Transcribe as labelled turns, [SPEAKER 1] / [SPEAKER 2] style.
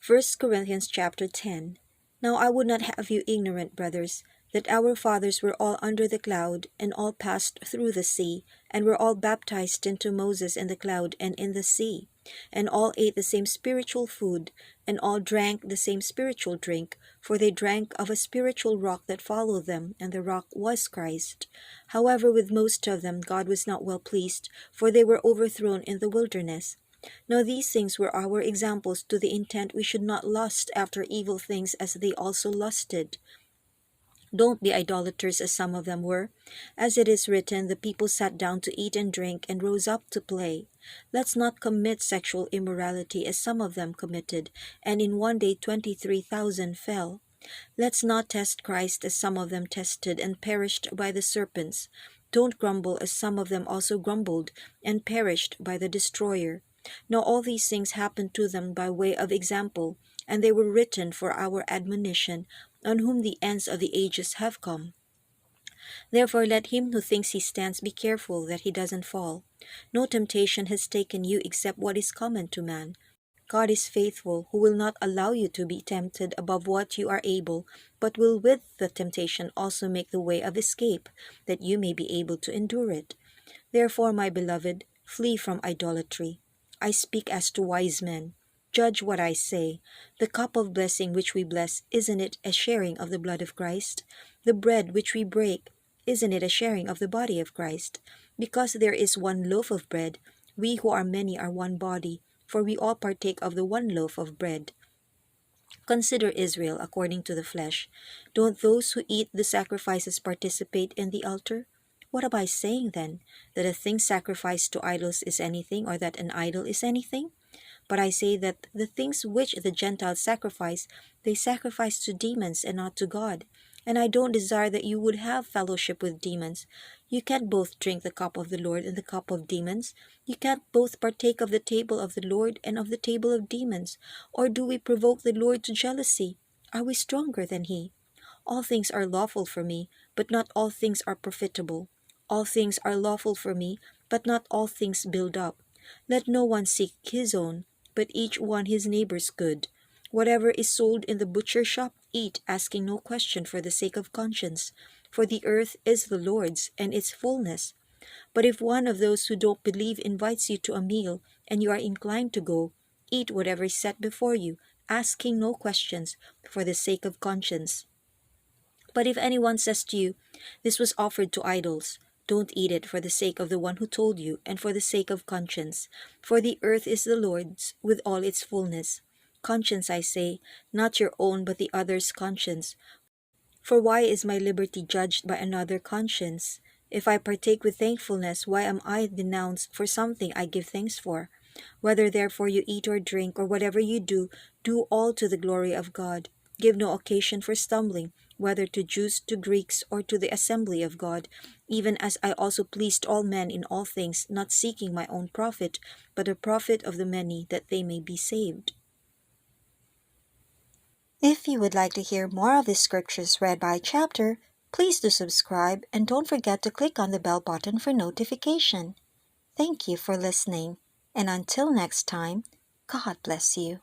[SPEAKER 1] First Corinthians chapter 10. Now I would not have you ignorant, brothers, that our fathers were all under the cloud, and all passed through the sea, and were all baptized into Moses in the cloud and in the sea, and all ate the same spiritual food, and all drank the same spiritual drink, for they drank of a spiritual rock that followed them, and the rock was Christ. However, with most of them God was not well pleased, for they were overthrown in the wilderness. Now these things were our examples, to the intent we should not lust after evil things as they also lusted. Don't be idolaters as some of them were. As it is written, the people sat down to eat and drink and rose up to play. Let's not commit sexual immorality as some of them committed, and in one day 23,000 fell. Let's not test Christ as some of them tested and perished by the serpents. Don't grumble as some of them also grumbled and perished by the destroyer. Now all these things happened to them by way of example, and they were written for our admonition, on whom the ends of the ages have come. Therefore let him who thinks he stands be careful that he doesn't fall. No temptation has taken you except what is common to man. God is faithful, who will not allow you to be tempted above what you are able, but will with the temptation also make the way of escape, that you may be able to endure it. Therefore, my beloved, flee from idolatry. I speak as to wise men. Judge what I say. The cup of blessing which we bless, isn't it a sharing of the blood of Christ? The bread which we break, isn't it a sharing of the body of Christ? Because there is one loaf of bread, we who are many are one body, for we all partake of the one loaf of bread. Consider Israel according to the flesh. Don't those who eat the sacrifices participate in the altar? What am I saying then? That a thing sacrificed to idols is anything, or that an idol is anything? But I say that the things which the Gentiles sacrifice, they sacrifice to demons and not to God. And I don't desire that you would have fellowship with demons. You can't both drink the cup of the Lord and the cup of demons. You can't both partake of the table of the Lord and of the table of demons. Or do we provoke the Lord to jealousy? Are we stronger than he? All things are lawful for me, but not all things are profitable. All things are lawful for me, but not all things build up. Let no one seek his own, but each one his neighbor's good. Whatever is sold in the butcher's shop, eat, asking no question for the sake of conscience. For the earth is the Lord's, and its fullness. But if one of those who don't believe invites you to a meal, and you are inclined to go, eat whatever is set before you, asking no questions for the sake of conscience. But if anyone says to you, "This was offered to idols," don't eat it for the sake of the one who told you, and for the sake of conscience. For the earth is the Lord's, with all its fullness. Conscience, I say, not your own but the other's conscience. For why is my liberty judged by another conscience? If I partake with thankfulness, why am I denounced for something I give thanks for? Whether therefore you eat or drink, or whatever you do all to the glory of God. Give no occasion for stumbling, whether to Jews, to Greeks, or to the assembly of God, even as I also pleased all men in all things, not seeking my own profit, but the profit of the many, that they may be saved. If you would like to hear more of the scriptures read by chapter, please do subscribe and don't forget to click on the bell button for notification. Thank you for listening, and until next time, God bless you.